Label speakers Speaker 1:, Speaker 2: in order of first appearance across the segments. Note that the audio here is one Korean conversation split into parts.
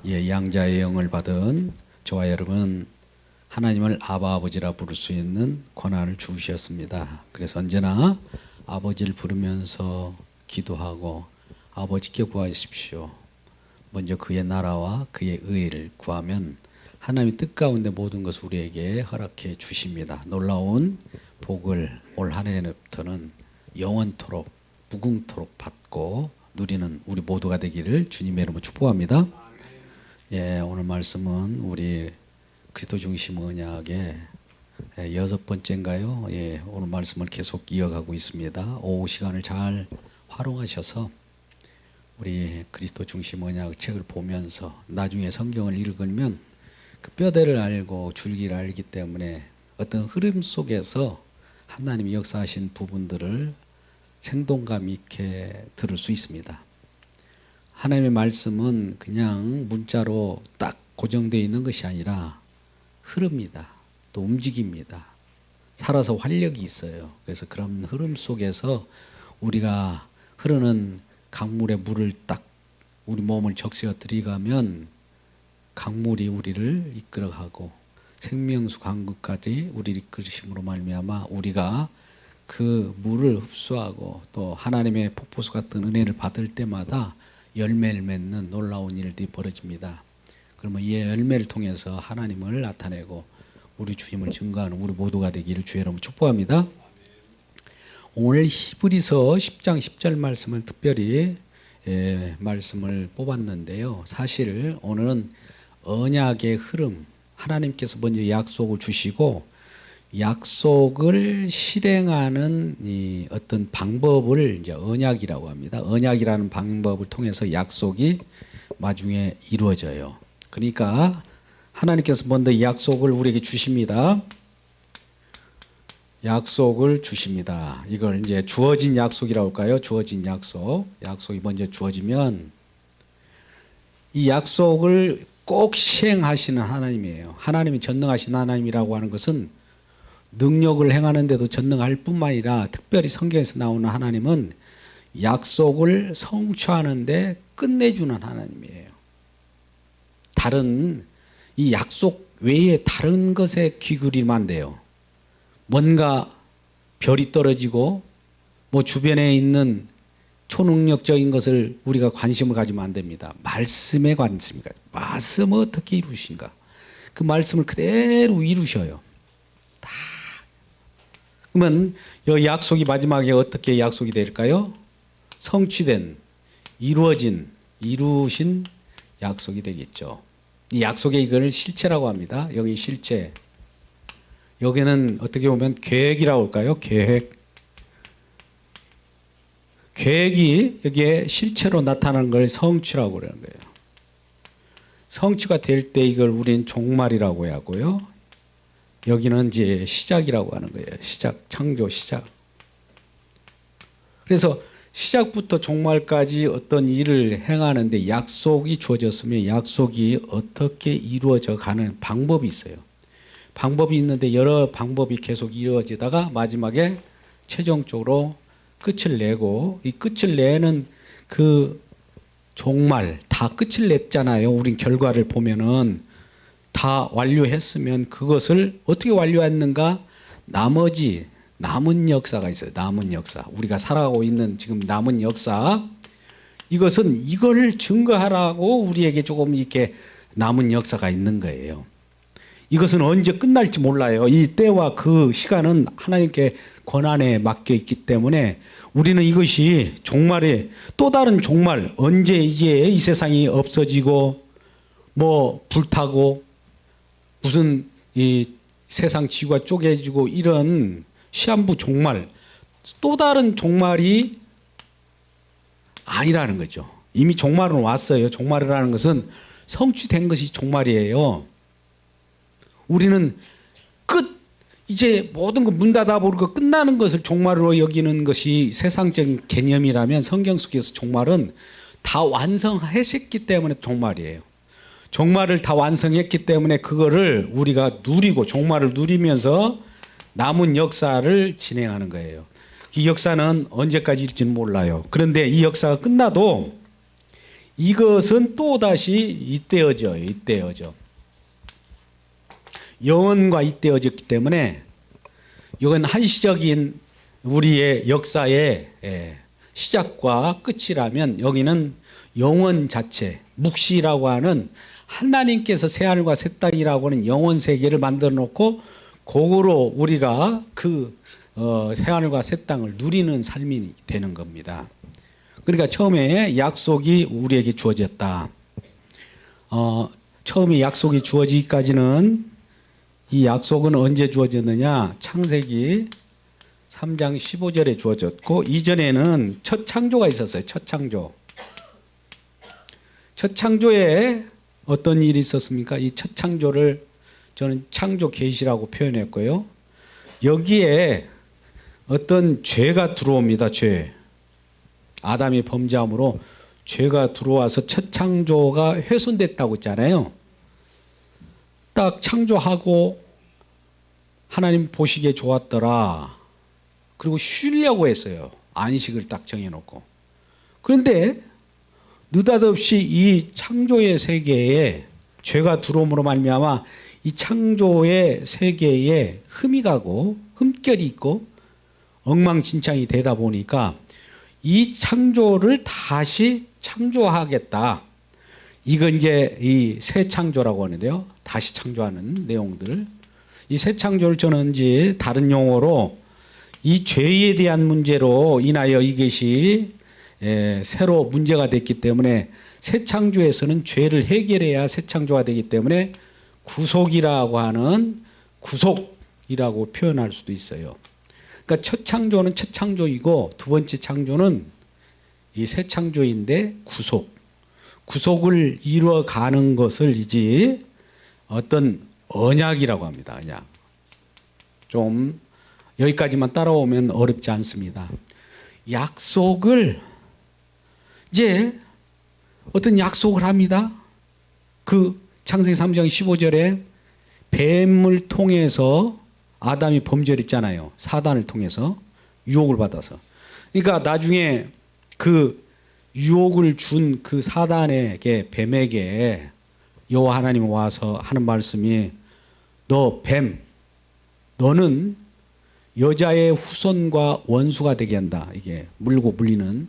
Speaker 1: 양자의 영을 받은 저와 여러분, 하나님을 아버지라 부를 수 있는 권한을 주셨습니다. 그래서 언제나 아버지를 부르면서 기도하고 아버지께 구하십시오. 먼저 그의 나라와 그의 의를 구하면 하나님의 뜻 가운데 모든 것을 우리에게 허락해 주십니다. 놀라운 복을 올 한 해부터는 영원토록 무궁토록 받고 누리는 우리 모두가 되기를 주님의 이름으로 축복합니다. 오늘 말씀은 우리 그리스도 중심 언약의 6번째인가요? 오늘 말씀을 계속 이어가고 있습니다. 오후 시간을 잘 활용하셔서 우리 그리스도 중심 언약 책을 보면서 나중에 성경을 읽으면 그 뼈대를 알고 줄기를 알기 때문에 어떤 흐름 속에서 하나님이 역사하신 부분들을 생동감 있게 들을 수 있습니다. 하나님의 말씀은 그냥 문자로 딱 고정되어 있는 것이 아니라 흐릅니다. 또 움직입니다. 살아서 활력이 있어요. 그래서 그런 흐름 속에서 우리가 흐르는 강물에 물을 딱 우리 몸을 적셔 들이가면 강물이 우리를 이끌어가고 생명수 강구까지 우리를 이끌으심으로 말미암아 우리가 그 물을 흡수하고 또 하나님의 폭포수 같은 은혜를 받을 때마다 열매를 맺는 놀라운 일들이 벌어집니다. 그러면 이 열매를 통해서 하나님을 나타내고 우리 주님을 증거하는 우리 모두가 되기를 주의 이름으로 축복합니다. 오늘 히브리서 10장 10절 말씀을 특별히 말씀을 뽑았는데요. 사실 오늘은 언약의 흐름, 하나님께서 먼저 약속을 주시고 약속을 실행하는 이 어떤 방법을 이제 언약이라고 합니다. 언약이라는 방법을 통해서 약속이 나중에 이루어져요. 그러니까 하나님께서 먼저 이 약속을 우리에게 주십니다. 약속을 주십니다. 이걸 이제 주어진 약속이라고 할까요? 주어진 약속. 약속이 먼저 주어지면 이 약속을 꼭 시행하시는 하나님이에요. 하나님이 전능하신 하나님이라고 하는 것은 능력을 행하는데도 전능할 뿐만 아니라 특별히 성경에서 나오는 하나님은 약속을 성취하는데 끝내주는 하나님이에요. 다른 이 약속 외에 다른 것에 귀 기울이면 안 돼요. 뭔가 별이 떨어지고 뭐 주변에 있는 초능력적인 것을 우리가 관심을 가지면 안 됩니다. 말씀에 관심이 가요. 말씀을 어떻게 이루신가? 그 말씀을 그대로 이루셔요. 다. 그러면 이 약속이 마지막에 어떻게 약속이 될까요? 성취된, 이루신 약속이 되겠죠. 이 약속의 이거를 실체라고 합니다. 여기 실체. 여기는 어떻게 보면 계획이라고 할까요? 계획이 여기에 실체로 나타나는 걸 성취라고 그러는 거예요. 성취가 될 때 이걸 우리는 종말이라고 하고요. 여기는 이제 시작이라고 하는 거예요. 시작, 창조, 시작. 그래서 시작부터 종말까지 어떤 일을 행하는데 약속이 주어졌으면 약속이 어떻게 이루어져 가는 방법이 있어요. 방법이 있는데 여러 방법이 계속 이루어지다가 마지막에 최종적으로 끝을 내고 이 끝을 내는 그 종말 다 끝을 냈잖아요. 우린 결과를 보면은 다 완료했으면 그것을 어떻게 완료했는가? 나머지 남은 역사가 있어요. 남은 역사. 우리가 살아가고 있는 지금 남은 역사. 이것은 이걸 증거하라고 우리에게 조금 이렇게 남은 역사가 있는 거예요. 이것은 언제 끝날지 몰라요. 이 때와 그 시간은 하나님께 권한에 맡겨 있기 때문에 우리는 이것이 종말에 또 다른 종말, 언제 이제 이 세상이 없어지고 뭐 불타고 무슨 이 세상 지구가 쪼개지고 이런 시한부 종말, 또 다른 종말이 아니라는 거죠. 이미 종말은 왔어요. 종말이라는 것은 성취된 것이 종말이에요. 우리는 이제 모든 거 문 닫아버리고 끝나는 것을 종말로 여기는 것이 세상적인 개념이라면 성경 속에서 종말은 다 완성했기 때문에 종말이에요. 종말을 다 완성했기 때문에 그거를 우리가 누리고 종말을 누리면서 남은 역사를 진행하는 거예요. 이 역사는 언제까지 일지는 몰라요. 그런데 이 역사가 끝나도 이것은 또다시 잇대어져요. 영원과 잇대어졌기 때문에 이건 한시적인 우리의 역사의 시작과 끝이라면 여기는 영원 자체, 묵시라고 하는 하나님께서 새하늘과 새 땅이라고 하는 영원 세계를 만들어 놓고 그거로 우리가 그 새하늘과 새 땅을 누리는 삶이 되는 겁니다. 그러니까 처음에 약속이 우리에게 주어졌다. 처음에 약속이 주어지기까지는 이 약속은 언제 주어졌느냐? 창세기 3장 15절에 주어졌고 이전에는 첫 창조가 있었어요. 첫 창조에 어떤 일이 있었습니까? 이 첫 창조를 저는 창조 계시라고 표현했고요. 여기에 어떤 죄가 들어옵니다. 죄. 아담이 범죄함으로 죄가 들어와서 첫 창조가 훼손됐다고 했잖아요. 딱 창조하고 하나님 보시기에 좋았더라. 그리고 쉬려고 했어요. 안식을 딱 정해놓고. 그런데 느닷없이 이 창조의 세계에 죄가 들어옴으로 말미암아 이 창조의 세계에 흠이 가고 흠결이 있고 엉망진창이 되다 보니까 이 창조를 다시 창조하겠다. 이건 이제 이 새 창조라고 하는데요. 다시 창조하는 내용들. 이 새 창조를 저는 이제 다른 용어로 이 죄에 대한 문제로 인하여 이것이 새로 문제가 됐기 때문에 새 창조에서는 죄를 해결해야 새 창조가 되기 때문에 구속이라고 하는 구속이라고 표현할 수도 있어요. 그러니까 첫 창조는 첫 창조이고 두 번째 창조는 이 새 창조인데 구속을 이루어가는 것을 이제 어떤 언약이라고 합니다. 언약. 좀 여기까지만 따라오면 어렵지 않습니다. 약속을 이제 어떤 약속을 합니다. 그 창세기 3장 15절에 뱀을 통해서 아담이 범죄를 했잖아요. 사단을 통해서 유혹을 받아서. 그러니까 나중에 그 유혹을 준 그 사단에게 뱀에게 여호와 하나님이 와서 하는 말씀이 너 뱀, 너는 여자의 후손과 원수가 되게 한다. 이게 물고 물리는.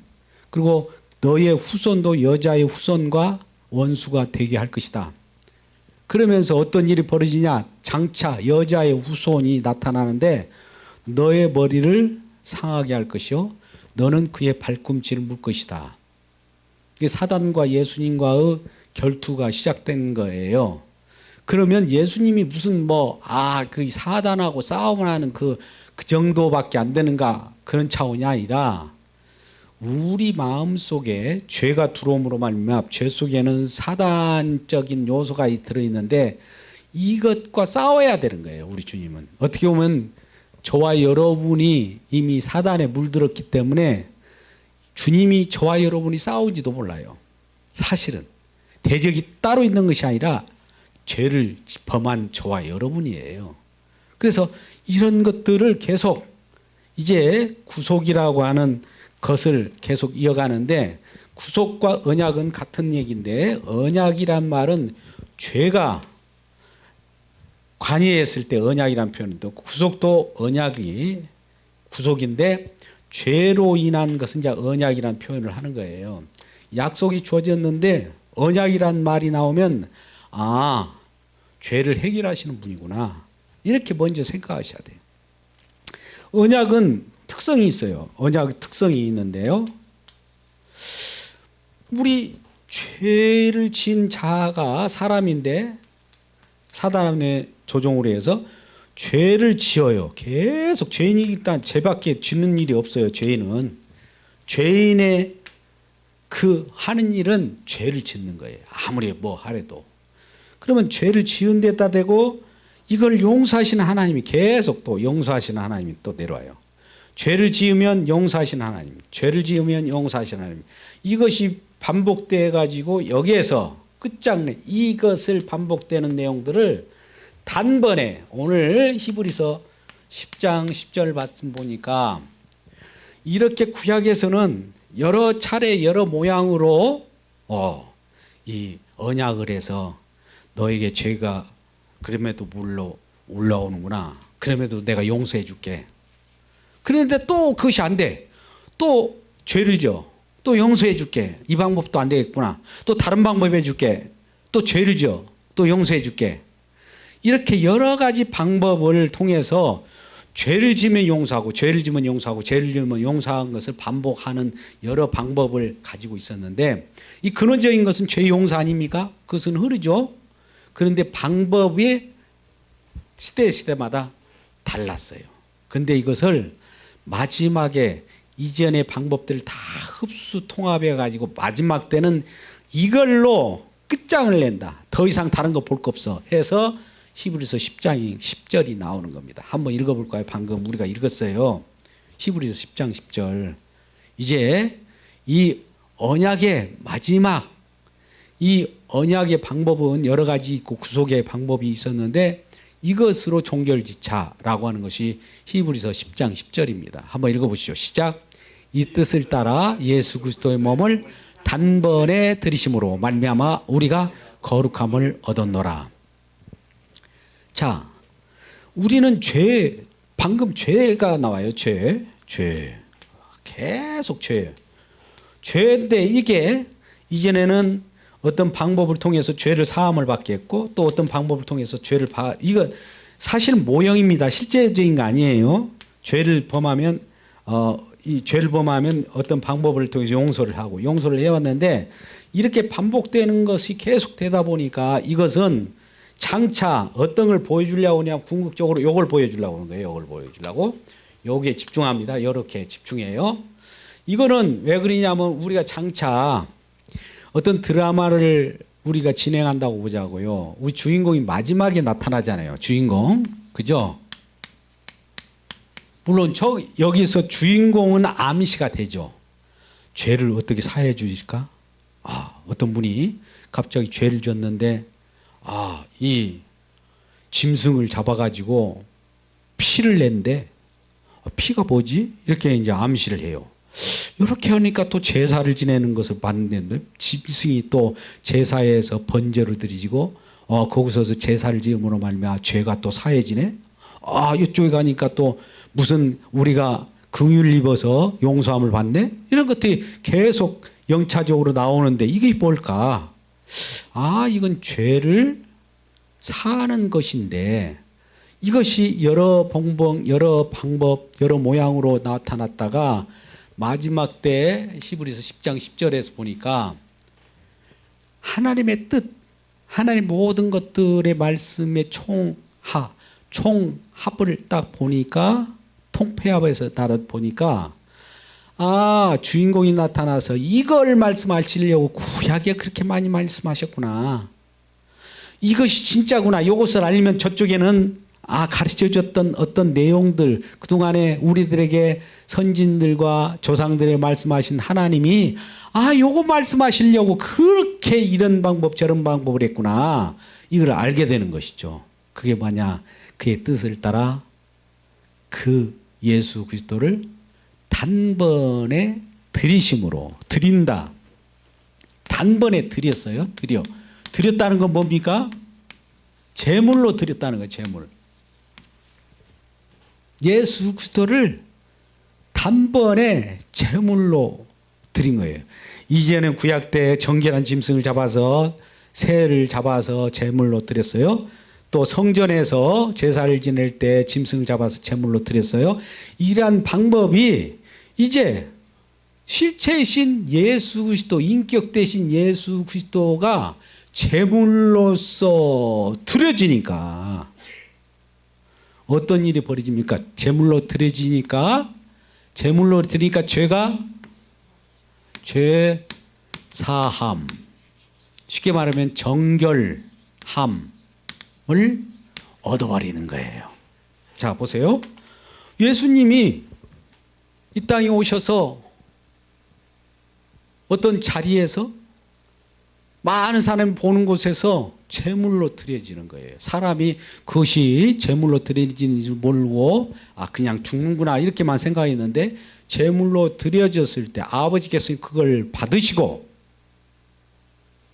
Speaker 1: 그리고 너의 후손도 여자의 후손과 원수가 되게 할 것이다. 그러면서 어떤 일이 벌어지냐? 장차 여자의 후손이 나타나는데 너의 머리를 상하게 할 것이요 너는 그의 발꿈치를 물 것이다. 이게 사단과 예수님과의 결투가 시작된 거예요. 그러면 예수님이 무슨 그 사단하고 싸움을 하는 그 정도밖에 안 되는가 그런 차원이 아니라 우리 마음속에 죄가 들어옴으로 말미암아 죄 속에는 사단적인 요소가 들어있는데 이것과 싸워야 되는 거예요. 우리 주님은 어떻게 보면 저와 여러분이 이미 사단에 물들었기 때문에 주님이 저와 여러분이 싸우지도 몰라요. 사실은 대적이 따로 있는 것이 아니라 죄를 범한 저와 여러분이에요. 그래서 이런 것들을 계속 이제 구속이라고 하는 것을 계속 이어가는데 구속과 언약은 같은 얘기인데 언약이란 말은 죄가 관여했을 때 언약이란 표현인데 구속도 언약이 구속인데 죄로 인한 것은 이제 언약이란 표현을 하는 거예요. 약속이 주어졌는데 언약이란 말이 나오면 죄를 해결하시는 분이구나. 이렇게 먼저 생각하셔야 돼요. 언약은 특성이 있어요. 언약 특성이 있는데요. 우리 죄를 지은 자가 사람인데 사단의 조종으로 해서 죄를 지어요. 계속 죄인이 일단 죄밖에 짓는 일이 없어요. 죄인의 그 하는 일은 죄를 짓는 거예요. 아무리 하래도. 그러면 죄를 지은 데다 대고 이걸 용서하시는 하나님이 계속 또 용서하시는 하나님이 또 내려와요. 죄를 지으면 용서하시는 하나님, 죄를 지으면 용서하시는 하나님. 이것이 반복돼 가지고 여기에서 끝장내 이것을 반복되는 내용들을 단번에 오늘 히브리서 10장 10절 말씀 보니까 이렇게 구약에서는 여러 차례 여러 모양으로 이 언약을 해서 너에게 죄가 그럼에도 물로 올라오는구나. 그럼에도 내가 용서해 줄게. 그런데 또 그것이 안 돼. 또 죄를 져. 또 용서해 줄게. 이 방법도 안 되겠구나. 또 다른 방법 해 줄게. 또 죄를 져. 또 용서해 줄게. 이렇게 여러 가지 방법을 통해서 죄를 지면 용서하고 죄를 지면 용서하고 죄를 지면 용서하는 것을 반복하는 여러 방법을 가지고 있었는데, 이 근원적인 것은 죄 용서 아닙니까? 그것은 흐르죠. 그런데 방법이 시대마다 달랐어요. 근데 이것을 마지막에 이전의 방법들을 다 흡수 통합해 가지고 마지막 때는 이걸로 끝장을 낸다. 더 이상 다른 거 볼 거 없어 해서 히브리서 10장 10절이 나오는 겁니다. 한번 읽어볼까요? 방금 우리가 읽었어요. 히브리서 10장 10절. 이제 이 언약의 마지막, 이 언약의 방법은 여러 가지 있고 구속의 방법이 있었는데 이것으로 종결지차라고 하는 것이 히브리서 10장 10절입니다. 한번 읽어보시죠. 시작. 이 뜻을 따라 예수 그리스도의 몸을 단번에 들이심으로 말미암아 우리가 거룩함을 얻었노라. 자, 우리는 방금 죄가 나와요. 죄. 계속 죄. 죄인데 이게 이전에는 어떤 방법을 통해서 죄를 사함을 받겠고 또 어떤 방법을 통해서 이거 사실 모형입니다. 실제적인 거 아니에요. 죄를 범하면 어떤 방법을 통해서 용서를 하고 용서를 해왔는데 이렇게 반복되는 것이 계속 되다 보니까 이것은 장차 어떤 걸 보여주려고 그냥 궁극적으로 요걸 보여주려고 하는 거예요. 요걸 보여주려고. 여기에 집중합니다. 이렇게 집중해요. 이거는 왜 그러냐면 우리가 장차 어떤 드라마를 우리가 진행한다고 보자고요. 우리 주인공이 마지막에 나타나잖아요. 주인공. 그죠? 물론 여기서 주인공은 암시가 되죠. 죄를 어떻게 사해 주실까? 어떤 분이 갑자기 죄를 졌는데 이 짐승을 잡아가지고 피를 낸데 피가 뭐지? 이렇게 이제 암시를 해요. 이렇게 하니까 또 제사를 지내는 것을 봤는데 짐승이 또 제사에서 번제를 드리고 거기서 제사를 지음으로 말미암아 죄가 또 사해지네. 이쪽에 가니까 또 무슨 우리가 긍휼 입어서 용서함을 받네. 이런 것들이 계속 영차적으로 나오는데 이게 뭘까? 이건 죄를 사하는 것인데 이것이 여러 방법, 여러 모양으로 나타났다가 마지막 때 히브리서 10장 10절에서 보니까 하나님의 뜻, 하나님 모든 것들의 말씀의 총합을 딱 보니까 통폐합에서 보니까 주인공이 나타나서 이걸 말씀하시려고 구약에 그렇게 많이 말씀하셨구나. 이것이 진짜구나. 이것을 알면 저쪽에는 가르쳐줬던 어떤 내용들, 그동안에 우리들에게 선진들과 조상들의 말씀하신 하나님이 요거 말씀하시려고 그렇게 이런 방법 저런 방법을 했구나. 이걸 알게 되는 것이죠. 그게 뭐냐? 그의 뜻을 따라 그 예수 그리스도를 단번에 드리심으로 드린다. 단번에 드렸어요. 드렸다는 건 뭡니까? 제물로 드렸다는 거예요. 제물. 예수 그리스도를 단번에 제물로 드린 거예요. 이제는 구약 때 정결한 짐승을 잡아서 새를 잡아서 제물로 드렸어요. 또 성전에서 제사를 지낼 때 짐승을 잡아서 제물로 드렸어요. 이러한 방법이 이제 실체이신 예수 그리스도, 인격 대신 예수 그리스도가 제물로서 드려지니까 어떤 일이 벌어집니까? 제물로 드려지니까 죄가 죄 사함, 쉽게 말하면 정결함을 얻어버리는 거예요. 자, 보세요. 예수님이 이 땅에 오셔서 어떤 자리에서 많은 사람이 보는 곳에서 제물로 드려지는 거예요. 사람이 그것이 제물로 드려지는 줄 모르고 그냥 죽는구나 이렇게만 생각했는데 제물로 드려졌을 때 아버지께서 그걸 받으시고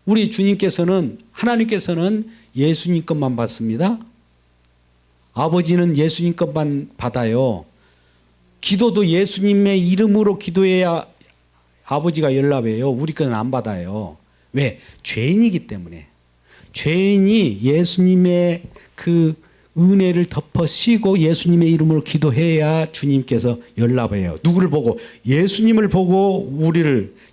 Speaker 1: 우리 주님께서는, 하나님께서는 예수님 것만 받습니다. 아버지는 예수님 것만 받아요. 기도도 예수님의 이름으로 기도해야 아버지가 연락해요. 우리 거는 안 받아요. 왜? 죄인이기 때문에. 죄인이 예수님의 그 은혜를 덮어 씌고 예수님의 이름으로 기도해야 주님께서 연락해요. 누구를 보고? 예수님을 보고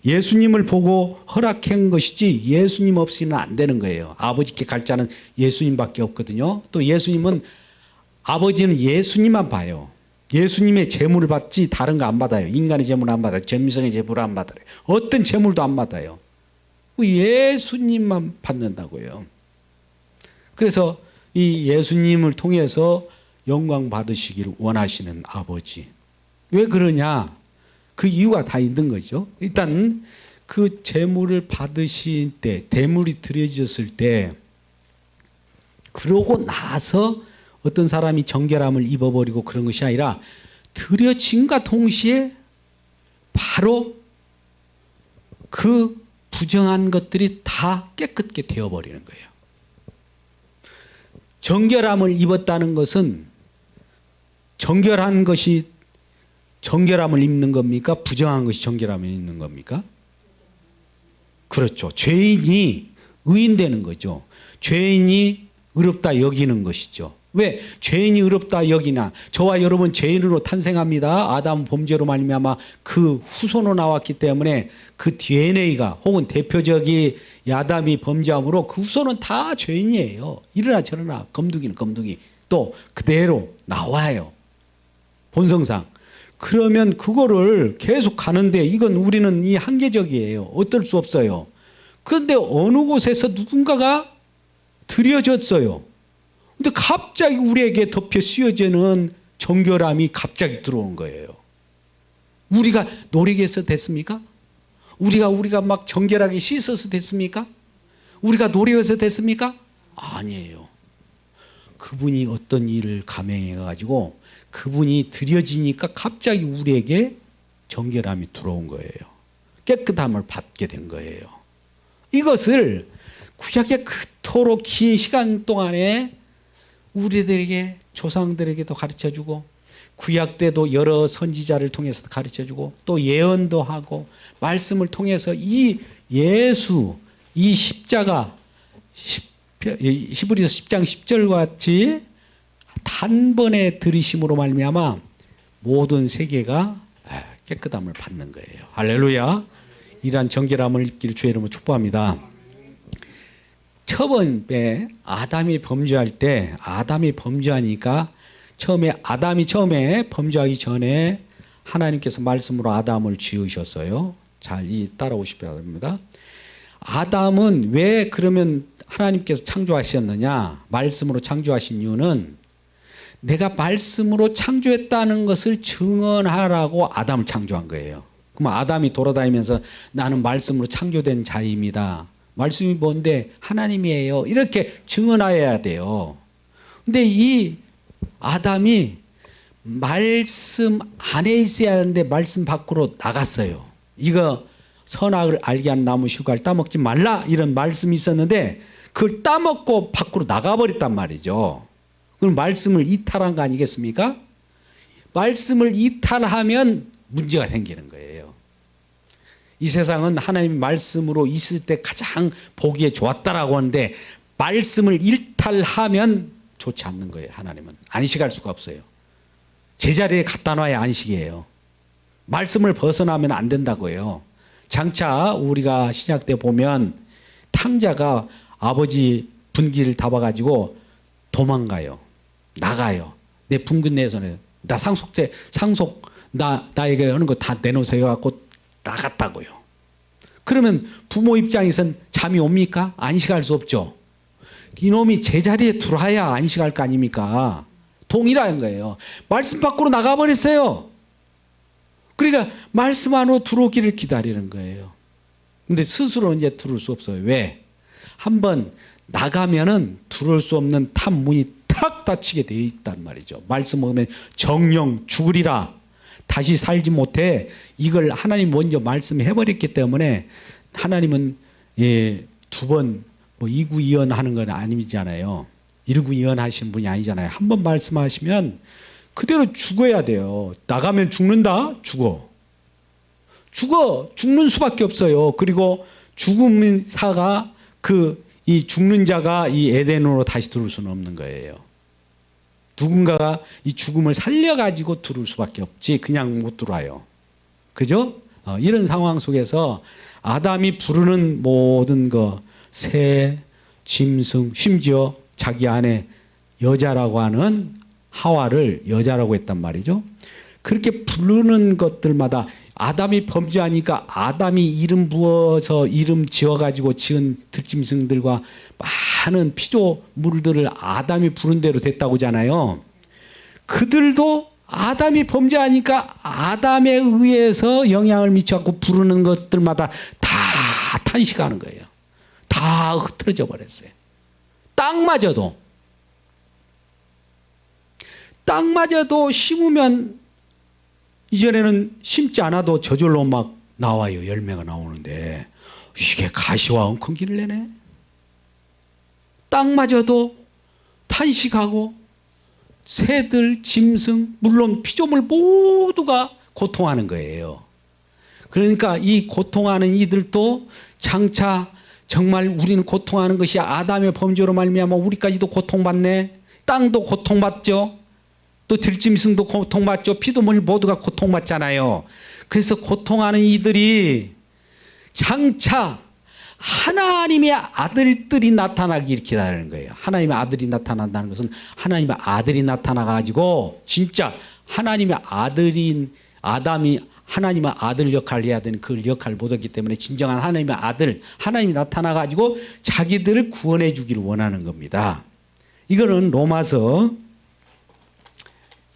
Speaker 1: 예수님을 보고 허락한 것이지 예수님 없이는 안 되는 거예요. 아버지께 갈 자는 예수님밖에 없거든요. 또 예수님은, 아버지는 예수님만 봐요. 예수님의 재물을 받지 다른 거 안 받아요. 인간의 재물을 안 받아요. 전미성의 재물을 안 받아요. 어떤 재물도 안 받아요. 예수님만 받는다고요. 그래서 이 예수님을 통해서 영광 받으시기를 원하시는 아버지. 왜 그러냐? 그 이유가 다 있는 거죠. 일단 그 재물을 받으신 때, 대물이 드려졌을 때, 그러고 나서 어떤 사람이 정결함을 입어버리고 그런 것이 아니라 드려짐과 동시에 바로 그 부정한 것들이 다 깨끗게 되어버리는 거예요. 정결함을 입었다는 것은 정결한 것이 정결함을 입는 겁니까? 부정한 것이 정결함을 입는 겁니까? 그렇죠. 죄인이 의인되는 거죠. 죄인이 의롭다 여기는 것이죠. 왜? 죄인이 의롭다 여기나? 저와 여러분 죄인으로 탄생합니다. 아담 범죄로 말미암아 그 후손으로 나왔기 때문에 그 DNA가 혹은 대표적인 아담이 범죄함으로 그 후손은 다 죄인이에요. 이러나 저러나 검둥이는 검둥이 또 그대로 나와요. 본성상. 그러면 그거를 계속 가는데 이건 우리는 이 한계적이에요. 어쩔 수 없어요. 그런데 어느 곳에서 누군가가 드려졌어요. 근데 갑자기 우리에게 덮여 씌워지는 정결함이 갑자기 들어오는 거예요. 우리가 노력해서 됐습니까? 우리가 막 정결하게 씻어서 됐습니까? 우리가 노력해서 됐습니까? 아니에요. 그분이 어떤 일을 감행해 가지고 그분이 드려지니까 갑자기 우리에게 정결함이 들어온 거예요. 깨끗함을 받게 된 거예요. 이것을 구약의 그토록 긴 시간 동안에 우리들에게 조상들에게도 가르쳐주고 구약 때도 여러 선지자를 통해서 가르쳐주고 또 예언도 하고 말씀을 통해서 이 예수, 이 십자가, 히브리서 10장 10절 같이 단번에 들이심으로 말미암아 모든 세계가 깨끗함을 받는 거예요. 할렐루야. 이러한 정결함을 입기를 주의 이름으로 축복합니다. 처음에 아담이 범죄할 때 아담이 범죄하니까 아담이 처음에 범죄하기 전에 하나님께서 말씀으로 아담을 지으셨어요. 잘 따라오시기 바랍니다. 아담은 왜 그러면 하나님께서 창조하셨느냐? 말씀으로 창조하신 이유는 내가 말씀으로 창조했다는 것을 증언하라고 아담을 창조한 거예요. 그럼 아담이 돌아다니면서 나는 말씀으로 창조된 자입니다. 말씀이 뭔데? 하나님이에요. 이렇게 증언해야 돼요. 근데 이 아담이 말씀 안에 있어야 하는데 말씀 밖으로 나갔어요. 이거 선악을 알게 하는 나무 실과를 따먹지 말라 이런 말씀이 있었는데 그걸 따먹고 밖으로 나가버렸단 말이죠. 그럼 말씀을 이탈한 거 아니겠습니까? 말씀을 이탈하면 문제가 생기는 거예요. 이 세상은 하나님 말씀으로 있을 때 가장 보기에 좋았다라고 하는데 말씀을 일탈하면 좋지 않는 거예요. 하나님은 안식할 수가 없어요. 제자리에 갖다 놔야 안식이에요. 말씀을 벗어나면 안 된다고요. 장차 우리가 신약 때 보면 탕자가 아버지 분기를 잡아가지고 도망가요. 나가요. 내 분근 내에서는 나 나에게 하는 거 다 내놓으세요 갖고 나갔다고요. 그러면 부모 입장에선 잠이 옵니까? 안식할 수 없죠. 이놈이 제자리에 들어와야 안식할 거 아닙니까? 동일한 거예요. 말씀 밖으로 나가버렸어요. 그러니까 말씀 안으로 들어오기를 기다리는 거예요. 근데 스스로 이제 들어올 수 없어요. 왜? 한번 나가면은 들어올 수 없는 탑문이 탁 닫히게 되어 있단 말이죠. 말씀 보면 정령 죽으리라. 다시 살지 못해. 이걸 하나님 먼저 말씀해 버렸기 때문에 하나님은 두 번 뭐 이구이연 하는 건 아니잖아요. 일구이연 하신 분이 아니잖아요. 한 번 말씀하시면 그대로 죽어야 돼요. 나가면 죽는다? 죽어. 죽는 수밖에 없어요. 그리고 죽음의 사가 이 죽는 자가 이 에덴으로 다시 들어올 수는 없는 거예요. 누군가가 이 죽음을 살려가지고 들어올 수밖에 없지 그냥 못 들어와요. 그죠? 이런 상황 속에서 아담이 부르는 모든 새, 짐승, 심지어 자기 안에 여자라고 하는 하와를 여자라고 했단 말이죠. 그렇게 부르는 것들마다 아담이 범죄하니까 아담이 이름 부어서 이름 지어가지고 지은 들짐승들과 많은 피조물들을 아담이 부른 대로 됐다고 하잖아요. 그들도 아담이 범죄하니까 아담에 의해서 영향을 미쳐갖고 부르는 것들마다 다 탄식하는 거예요. 다 흐트러져 버렸어요. 땅마저도 심으면 이전에는 심지 않아도 저절로 막 나와요. 열매가 나오는데 이게 가시와 엉겅퀴를 내네. 땅마저도 탄식하고 새들, 짐승, 물론 피조물 모두가 고통하는 거예요. 그러니까 이 고통하는 이들도 장차 정말 우리는 고통하는 것이 아담의 범죄로 말미암아 우리까지도 고통받네. 땅도 고통받죠. 또 들짐승도 고통받죠. 피조물 모두가 고통받잖아요. 그래서 고통하는 이들이 장차 하나님의 아들들이 나타나기를 기다리는 거예요. 하나님의 아들이 나타난다는 것은 하나님의 아들이 나타나가지고 진짜 하나님의 아들인 아담이 하나님의 아들 역할을 해야 되는 그 역할을 못했기 때문에 진정한 하나님의 아들, 하나님이 나타나가지고 자기들을 구원해 주기를 원하는 겁니다. 이거는 로마서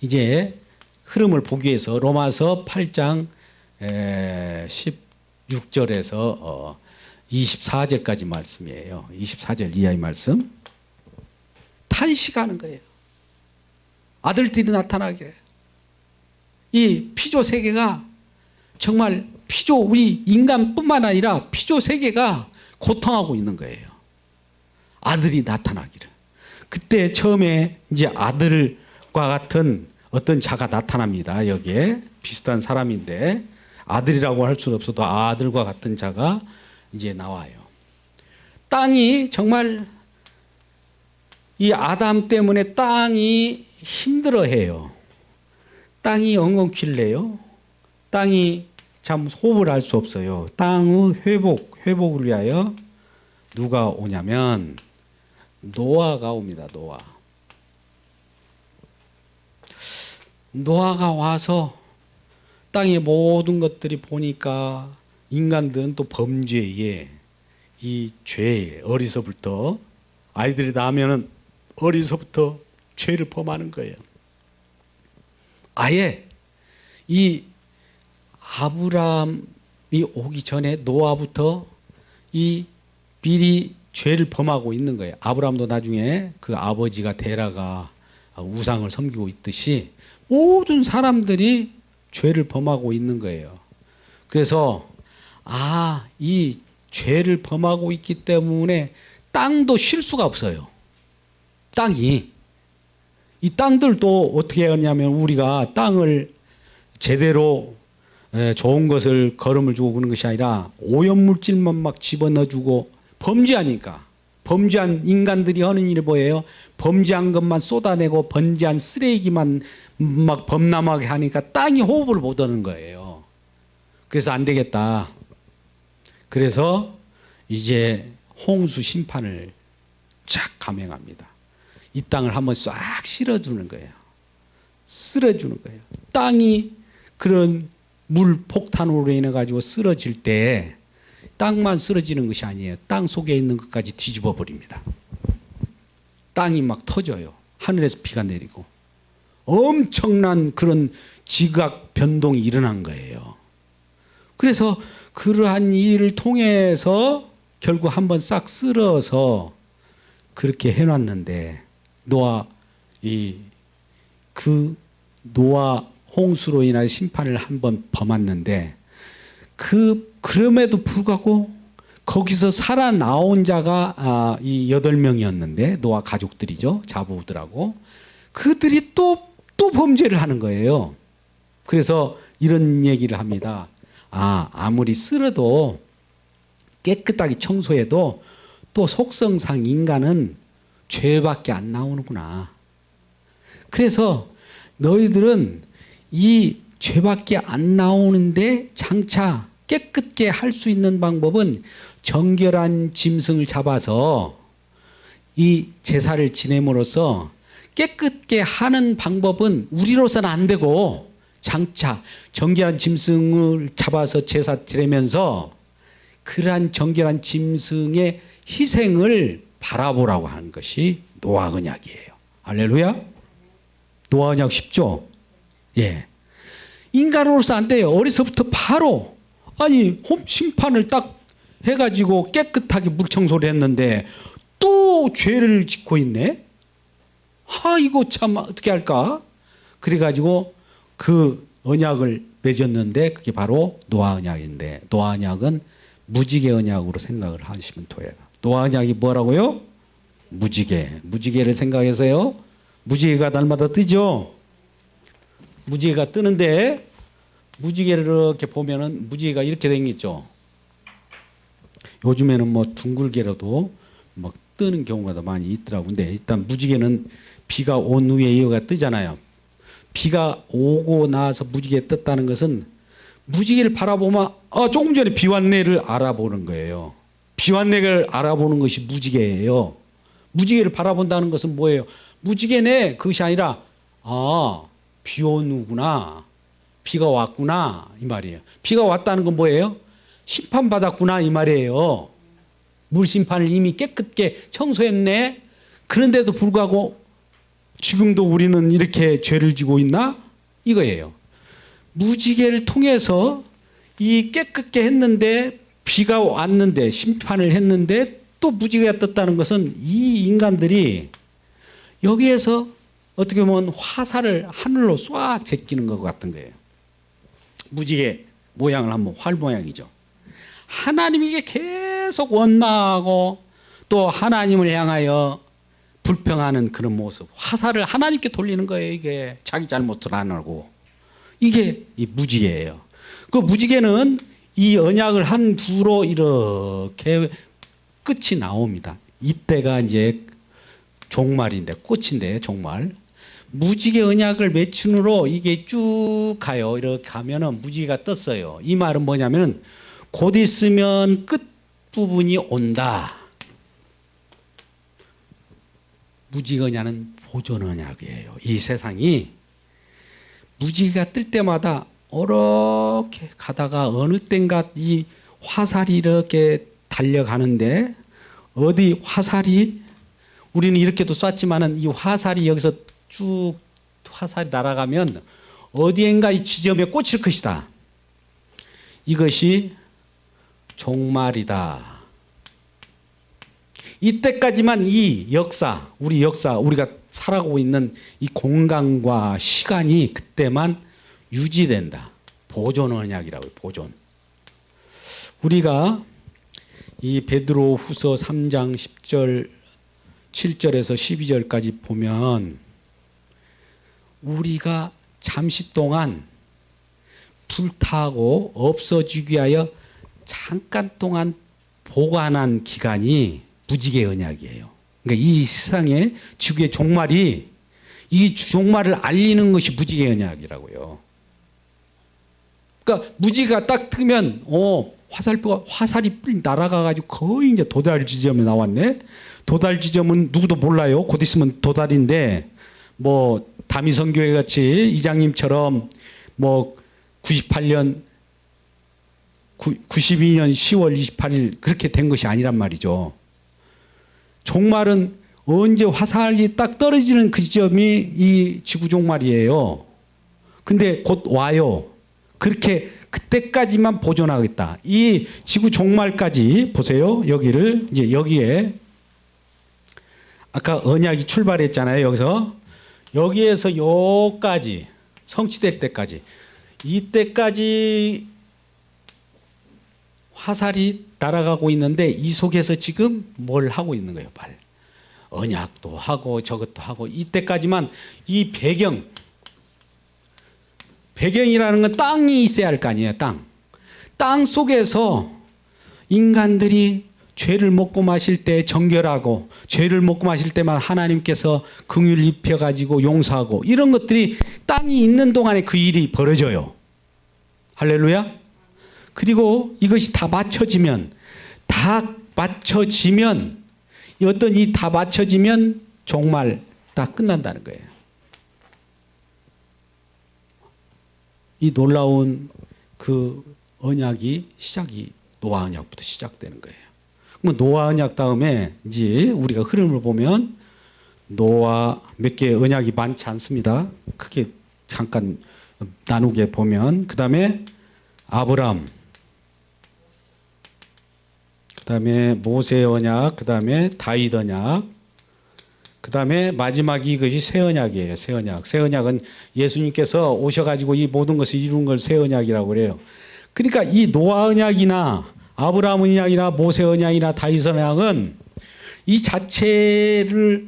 Speaker 1: 이제 흐름을 보기 위해서 로마서 8장 16절에서 24절까지 말씀이에요. 24절 이하의 말씀. 탄식하는 거예요. 아들들이 나타나기를. 이 피조 세계가 정말 우리 인간뿐만 아니라 피조 세계가 고통하고 있는 거예요. 아들이 나타나기를. 그때 처음에 이제 아들과 같은 어떤 자가 나타납니다. 여기에 비슷한 사람인데 아들이라고 할 수는 없어도 아들과 같은 자가 이제 나와요. 땅이 정말 이 아담 때문에 땅이 힘들어해요. 땅이 엉겅퀴를 내요. 땅이 참 호흡을 할 수 없어요. 땅의 회복을 위하여 누가 오냐면 노아가 옵니다. 노아가 와서 땅의 모든 것들이 보니까 인간들은 또 범죄에 이 죄에 어리서부터 아이들이 나면은 어리서부터 죄를 범하는 거예요. 아예 이 아브라함이 오기 전에 노아부터 이 미리 죄를 범하고 있는 거예요. 아브라함도 나중에 그 아버지가 데라가 우상을 섬기고 있듯이 모든 사람들이 죄를 범하고 있는 거예요. 그래서 이 죄를 범하고 있기 때문에 땅도 쉴 수가 없어요. 이 땅들도 어떻게 하냐면 우리가 땅을 제대로 좋은 것을 거름을 주고 그런 것이 아니라 오염물질만 막 집어넣어주고 범죄한 인간들이 하는 일이 뭐예요? 범죄한 것만 쏟아내고 범죄한 쓰레기만 막 범람하게 하니까 땅이 호흡을 못 하는 거예요. 그래서 안 되겠다. 그래서 이제 홍수 심판을 착 감행합니다. 이 땅을 한번 싹 쓸어주는 거예요. 땅이 그런 물 폭탄으로 인해 가지고 쓰러질 때 땅만 쓰러지는 것이 아니에요. 땅 속에 있는 것까지 뒤집어 버립니다. 땅이 막 터져요. 하늘에서 비가 내리고 엄청난 그런 지각 변동이 일어난 거예요. 그래서 그러한 일을 통해서 결국 한번 싹 쓸어서 그렇게 해놨는데 노아 홍수로 인한 심판을 한번 범했는데 그럼에도 불구하고 거기서 살아나온 자가 이 8명이었는데 노아 가족들이죠. 자부들하고 그들이 또 범죄를 하는 거예요. 그래서 이런 얘기를 합니다. 아무리 쓸어도 깨끗하게 청소해도 또 속성상 인간은 죄밖에 안 나오는구나. 그래서 너희들은 이 죄밖에 안 나오는데 장차 깨끗게 할 수 있는 방법은 정결한 짐승을 잡아서 이 제사를 지냄으로써 깨끗게 하는 방법은 우리로서는 안 되고 장차 정결한 짐승을 잡아서 제사 드리면서 그러한 정결한 짐승의 희생을 바라보라고 하는 것이 노아 언약이에요. 할렐루야. 노아 언약 쉽죠? 예. 인간으로서 안 돼요. 어려서부터 바로 심판을 딱 해가지고 깨끗하게 물 청소를 했는데 또 죄를 짓고 있네. 이거 참 어떻게 할까? 그래가지고 그 언약을 맺었는데 그게 바로 노아 언약인데 노아 언약은 무지개 언약으로 생각을 하시면 돼요. 노아 언약이 뭐라고요? 무지개를 생각해서요. 무지개가 날마다 뜨죠. 무지개가 뜨는데 무지개를 이렇게 보면은 무지개가 이렇게 생겼죠. 요즘에는 뭐 둥글게라도 막 뜨는 경우가 더 많이 있더라고요. 근데 일단 무지개는 비가 온 후에 이어가 뜨잖아요. 비가 오고 나서 무지개 떴다는 것은 무지개를 바라보면 조금 전에 비 왔네를 알아보는 거예요. 비 왔네를 알아보는 것이 무지개예요. 무지개를 바라본다는 것은 뭐예요? 무지개네 그것이 아니라 비 온 후구나. 비가 왔구나 이 말이에요. 비가 왔다는 건 뭐예요? 심판받았구나 이 말이에요. 물심판을 이미 깨끗게 청소했네. 그런데도 불구하고 지금도 우리는 이렇게 죄를 지고 있나? 이거예요. 무지개를 통해서 이 깨끗게 했는데 비가 왔는데 심판을 했는데 또 무지개가 떴다는 것은 이 인간들이 여기에서 어떻게 보면 화살을 하늘로 쏴 제끼는 것 같은 거예요. 무지개 모양을 한번 활 모양이죠. 하나님에게 계속 원망하고 또 하나님을 향하여 불평하는 그런 모습. 화살을 하나님께 돌리는 거예요. 이게 자기 잘못을 안 하고. 이게 이 무지개예요. 그 무지개는 이 언약을 한 두로 이렇게 끝이 나옵니다. 이때가 이제 종말인데 꽃인데 종말. 무지개 언약을 맺힌으로 이게 쭉 가요. 이렇게 가면은 무지개가 떴어요. 이 말은 뭐냐면은 곧 있으면 끝 부분이 온다. 무지개 언약은 보존 언약이에요. 이 세상이 무지개가 뜰 때마다 이렇게 가다가 어느 땐가 이 화살이 이렇게 달려가는데 어디 화살이 우리는 이렇게도 쐈지만은 이 화살이 여기서 쭉 화살이 날아가면 어디엔가 이 지점에 꽂힐 것이다. 이것이 종말이다. 이때까지만 이 역사, 우리가 살아가고 있는 이 공간과 시간이 그때만 유지된다. 보존 언약이라고요. 보존. 우리가 이 베드로 후서 3장 10절 7절에서 12절까지 보면 우리가 잠시 동안 불타고 없어지기 위하여 잠깐 동안 보관한 기간이 무지개 언약이에요. 그러니까 이 세상의 지구의 종말이 이 종말을 알리는 것이 무지개 언약이라고요. 그러니까 무지개가 딱 뜨면 화살이 날아가 가지고 거의 이제 도달 지점에 나왔네. 도달 지점은 누구도 몰라요. 곧 있으면 도달인데 뭐 다미성교회 같이 이장님처럼 뭐 92년 10월 28일 그렇게 된 것이 아니란 말이죠. 종말은 언제 화살이 딱 떨어지는 그 지점이 이 지구 종말이에요. 근데 곧 와요. 그렇게 그때까지만 보존하겠다. 이 지구 종말까지 보세요. 여기를 이제 여기에 아까 언약이 출발했잖아요. 여기에서 여기까지 성취될 때까지 이때까지 화살이 날아가고 있는데 이 속에서 지금 뭘 하고 있는 거예요? 언약도 하고 저것도 하고. 이때까지만 이 배경이라는 건 땅이 있어야 할 거 아니에요. 땅 속에서 인간들이 죄를 먹고 마실 때 정결하고, 죄를 먹고 마실 때만 하나님께서 긍휼 입혀가지고 용서하고, 이런 것들이 땅이 있는 동안에 그 일이 벌어져요. 할렐루야. 그리고 이것이 다 맞춰지면 어떤 이 다 맞춰지면 정말 다 끝난다는 거예요. 이 놀라운 그 언약이 노아 언약부터 시작되는 거예요. 그럼 노아 언약 다음에 이제 우리가 흐름을 보면 노아 몇 개의 언약이 많지 않습니다. 크게 잠깐 나누게 보면, 그 다음에 아브람, 그 다음에 모세 언약, 그 다음에 다윗 언약, 그 다음에 마지막이 이것이 새 언약이에요. 새 언약. 새 언약은 예수님께서 오셔가지고 이 모든 것을 이룬 걸 새 언약이라고 그래요. 그러니까 이 노아 언약이나 아브라함 언약이나 모세 언약이나 다윗 언약은 이 자체를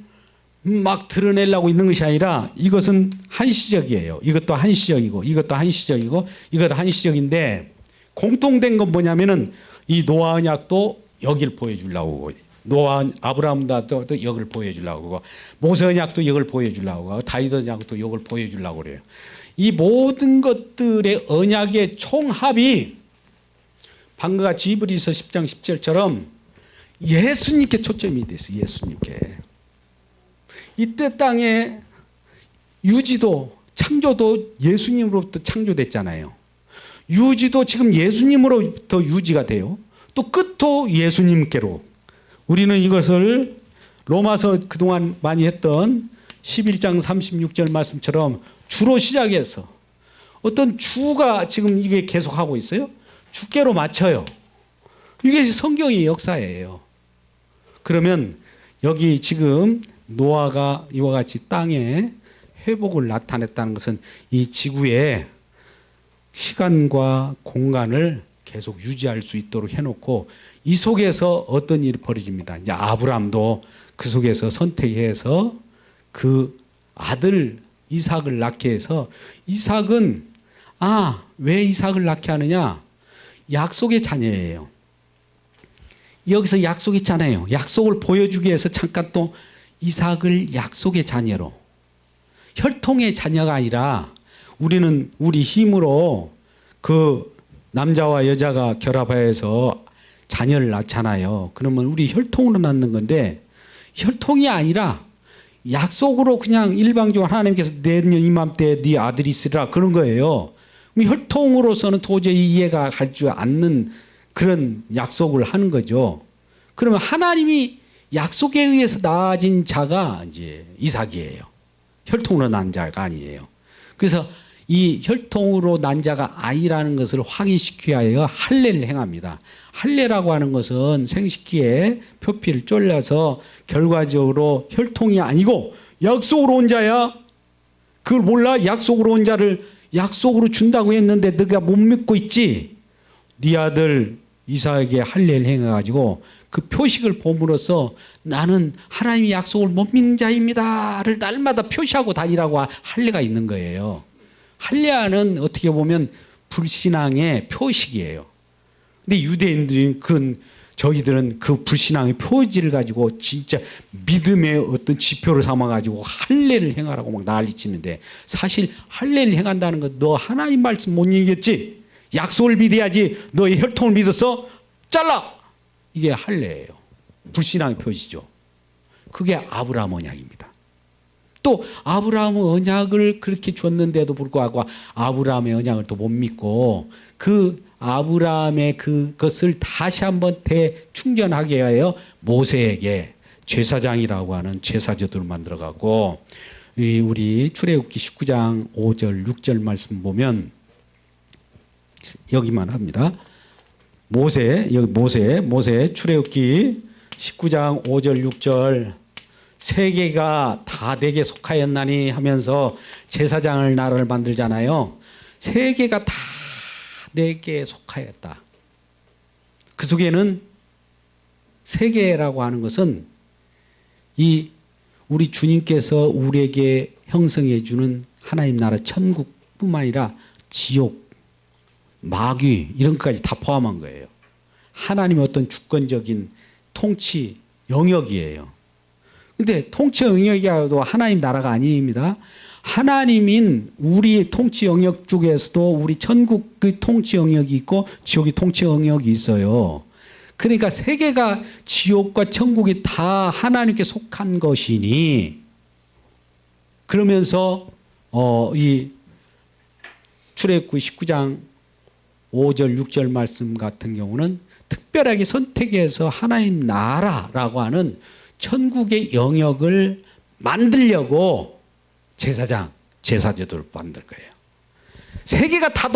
Speaker 1: 막 드러내려고 있는 것이 아니라 이것은 한시적이에요. 이것도 한시적이고 이것도 한시적이고 이것도 한시적인데, 공통된 건 뭐냐면은 이 노아 언약도 여기를 보여주려고, 아브라함도 여기를 보여주려고 하고, 모세 언약도 이걸 보여주려고 하고, 다윗 언약도 이걸 보여주려고 그래요. 이 모든 것들의 언약의 총합이 방금 같이 히브리서 10장 10절처럼 예수님께 초점이 됐어요. 예수님께. 이때 땅의 유지도 창조도 예수님으로부터 창조됐잖아요. 유지도 지금 예수님으로부터 유지가 돼요. 또 끝도 예수님께로. 우리는 이것을 로마서 그동안 많이 했던 11장 36절 말씀처럼 주로 시작해서 어떤 주가 지금 이게 계속하고 있어요. 주께로 맞춰요. 이게 성경의 역사예요. 그러면 여기 지금 노아가 이와 같이 땅에 회복을 나타냈다는 것은 이 지구에 시간과 공간을 계속 유지할 수 있도록 해놓고, 이 속에서 어떤 일이 벌어집니다. 이제 아브람도 그 속에서 선택해서 그 아들 이삭을 낳게 해서, 이삭은 왜 이삭을 낳게 하느냐? 약속의 자녀예요. 여기서 약속이 있잖아요. 약속을 보여주기 위해서 잠깐 또 이삭을 약속의 자녀로, 혈통의 자녀가 아니라, 우리는 우리 힘으로 그 남자와 여자가 결합해서 자녀를 낳잖아요. 그러면 우리 혈통으로 낳는 건데, 혈통이 아니라 약속으로 그냥 일방적으로 하나님께서 내년 이맘때 네 아들이 있으리라 그런 거예요. 혈통으로서는 도저히 이해가 가지 않는 그런 약속을 하는 거죠. 그러면 하나님이 약속에 의해서 낳아진 자가 이제 이삭이에요. 혈통으로 난 자가 아니에요. 그래서 이 혈통으로 난 자가 아니라는 것을 확인시키기 위하여 할례를 행합니다. 할례라고 하는 것은 생식기에 표피를 쫄려서 결과적으로 혈통이 아니고 약속으로 온 자야. 그걸 몰라? 약속으로 온 자를 약속으로 준다고 했는데 너가 못 믿고 있지? 네 아들 이삭에게 할례를 행해가지고 그 표식을 봄으로써 나는 하나님의 약속을 못 믿는 자입니다를 날마다 표시하고 다니라고 할례가 있는 거예요. 할례는 어떻게 보면 불신앙의 표식이에요. 근데 유대인들은 저희들은 그 불신앙의 표지를 가지고 진짜 믿음의 어떤 지표를 삼아가지고 할례를 행하라고 막 난리치는데, 사실 할례를 행한다는 건 너 하나님 말씀 못 읽겠지? 약속을 믿어야지. 너의 혈통을 믿어서 잘라. 이게 할례예요. 불신앙의 표시죠. 그게 아브라함 언약입니다. 또 아브라함의 언약을 그렇게 줬는데도 불구하고 아브라함의 언약을 또 못 믿고 그 아브라함의 그것을 다시 한번 대충전하게 하여 모세에게 제사장이라고 하는 제사제도를 만들어갖고, 우리 출애굽기 19장 5절 6절 말씀 보면 여기만 합니다. 모세 출애굽기 19장 5절 6절 세계가 다 내게 속하였나니 하면서 제사장을 나라를 만들잖아요. 세계가 다 내게 속하였다. 그 속에는 세계라고 하는 것은 이 우리 주님께서 우리에게 형성해 주는 하나님 나라 천국뿐만 아니라 지옥, 마귀 이런 것까지 다 포함한 거예요. 하나님의 어떤 주권적인 통치 영역이에요. 근데 통치 영역이라도 하나님 나라가 아닙니다. 하나님인 우리 통치 영역 쪽에서도 우리 천국의 통치 영역이 있고 지옥의 통치 영역이 있어요. 그러니까 세계가 지옥과 천국이 다 하나님께 속한 것이니 그러면서 이 출애굽기 19장 5절 6절 말씀 같은 경우는 특별하게 선택해서 하나님 나라라고 하는 천국의 영역을 만들려고 제사제도를 만들 거예요. 세계가 다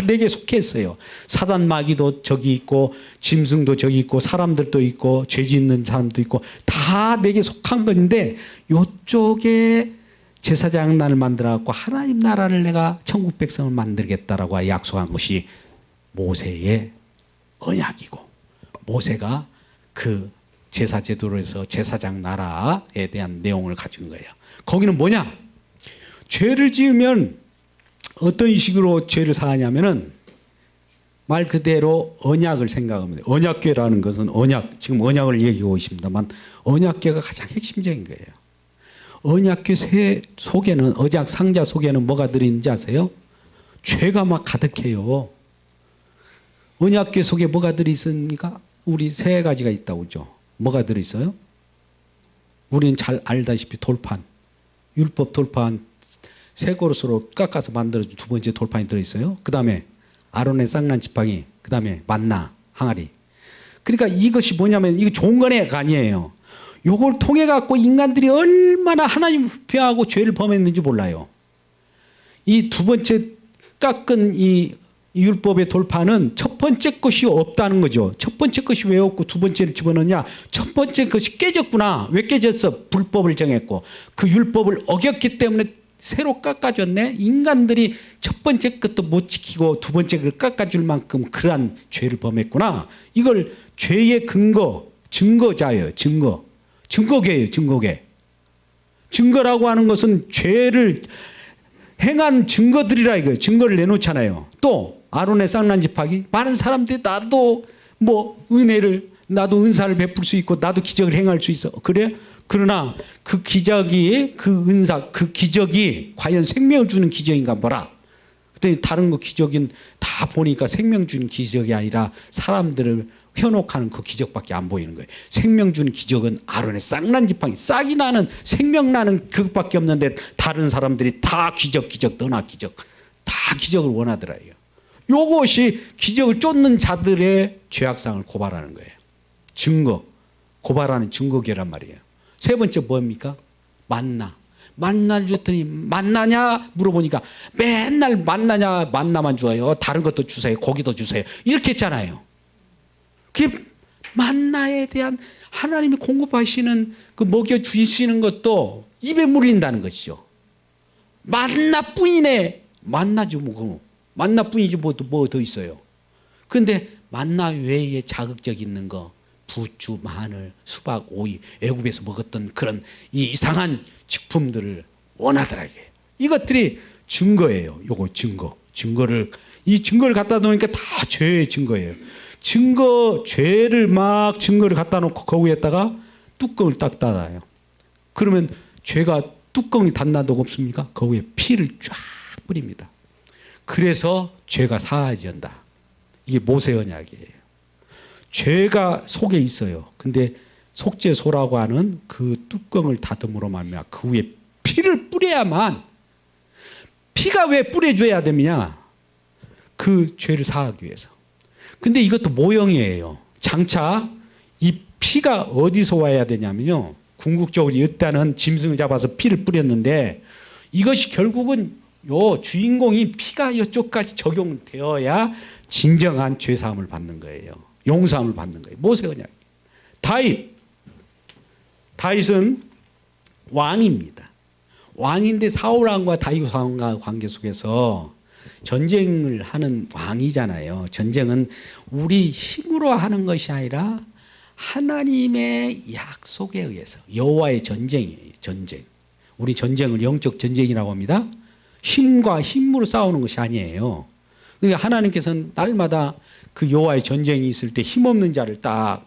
Speaker 1: 내게 속해 있어요. 사단 마귀도 저기 있고 짐승도 저기 있고 사람들도 있고 죄 짓는 사람도 있고 다 내게 속한 건데 이쪽에 제사장단을 만들어갖고 하나님 나라를 내가 천국 백성을 만들겠다라고 약속한 것이 모세의 언약이고 모세가 그 제사제도로 해서 제사장 나라에 대한 내용을 가진 거예요. 거기는 뭐냐? 죄를 지으면 어떤 식으로 죄를 사하냐면은 말 그대로 언약을 생각합니다. 언약궤라는 것은 지금 언약을 얘기하고 있습니다만 언약궤가 가장 핵심적인 거예요. 언약궤 속에는 언약 상자 속에는 뭐가 들어있는지 아세요? 죄가 막 가득해요. 언약궤 속에 뭐가 들어있습니까? 우리 세 가지가 있다고 그러죠. 뭐가 들어있어요? 우리는 잘 알다시피 돌판, 율법 돌판 세 그릇으로 깎아서 만들어준 두 번째 돌판이 들어있어요. 그 다음에 아론의 쌍난 지팡이, 그 다음에 만나 항아리. 그러니까 이것이 뭐냐면 이거 좋은 거네가 아니에요. 요걸 통해 갖고 인간들이 얼마나 하나님 부패하고 죄를 범했는지 몰라요. 이 두 번째 깎은 이 율법의 돌파는 첫 번째 것이 없다는 거죠. 첫 번째 것이 왜 없고 두 번째를 집어넣냐? 첫 번째 것이 깨졌구나. 왜 깨졌어? 불법을 정했고 그 율법을 어겼기 때문에 새로 깎아줬네. 인간들이 첫 번째 것도 못 지키고 두 번째 걸 깎아줄 만큼 그러한 죄를 범했구나. 이걸 죄의 증거자예요. 증거계예요. 증거계. 증거라고 하는 것은 죄를 행한 증거들이라 이거예요. 증거를 내놓잖아요. 또 아론의 쌍난 지팡이. 많은 사람들이 나도 나도 은사를 베풀 수 있고 나도 기적을 행할 수 있어. 그래? 그러나 그 기적이 그 기적이 과연 생명을 주는 기적인가 뭐라. 그랬더니 다른 거 기적인 다 보니까 생명 주는 기적이 아니라 사람들을 현혹하는 그 기적밖에 안 보이는 거예요. 생명 주는 기적은 아론의 쌍난 지팡이, 싹이 나는 생명 나는 그것밖에 없는데 다른 사람들이 다 기적 너나 기적 다 기적을 원하더라요. 요것이 기적을 쫓는 자들의 죄악상을 고발하는 거예요. 고발하는 증거계란 말이에요. 세 번째 뭡니까? 만나를 줬더니 만나냐 물어보니까 맨날 만나만 줘요. 다른 것도 주세요. 고기도 주세요. 이렇게 했잖아요. 그 만나에 대한 하나님이 공급하시는 그 먹여주시는 것도 입에 물린다는 것이죠. 만나뿐이네. 만나지 뭐 만나뿐이지 뭐 더 있어요. 그런데 만나 외에 자극적 있는 거 부추, 마늘, 수박, 오이, 애굽에서 먹었던 그런 이 이상한 식품들을 원하더라고요. 이것들이 증거예요. 요거 증거를 갖다 놓으니까 다 죄의 증거예요. 죄를 막 증거를 갖다 놓고 그 위에다가 뚜껑을 딱 닫아요. 그러면 죄가 뚜껑이 닫나도 없습니까? 그 위에 피를 쫙 뿌립니다. 그래서 죄가 사하진다. 이게 모세 언약이에요. 죄가 속에 있어요. 근데 속죄소라고 하는 그 뚜껑을 닫음으로 말미암아 그 위에 피를 뿌려야만. 피가 왜 뿌려줘야 되느냐? 그 죄를 사하기 위해서. 근데 이것도 모형이에요. 장차 이 피가 어디서 와야 되냐면요. 궁극적으로 일단은 짐승을 잡아서 피를 뿌렸는데 이것이 결국은 요 주인공이 피가 이쪽까지 적용되어야 진정한 죄사함을 받는 거예요. 용서함을 받는 거예요. 모세 언약. 다윗은 왕입니다. 왕인데 사울 왕과 다윗 왕과 관계 속에서 전쟁을 하는 왕이잖아요. 전쟁은 우리 힘으로 하는 것이 아니라 하나님의 약속에 의해서 여호와의 전쟁이에요. 전쟁. 우리 전쟁을 영적 전쟁이라고 합니다. 힘과 힘으로 싸우는 것이 아니에요. 그러니까 하나님께서는 날마다 그 여호와의 전쟁이 있을 때 힘없는 자를 딱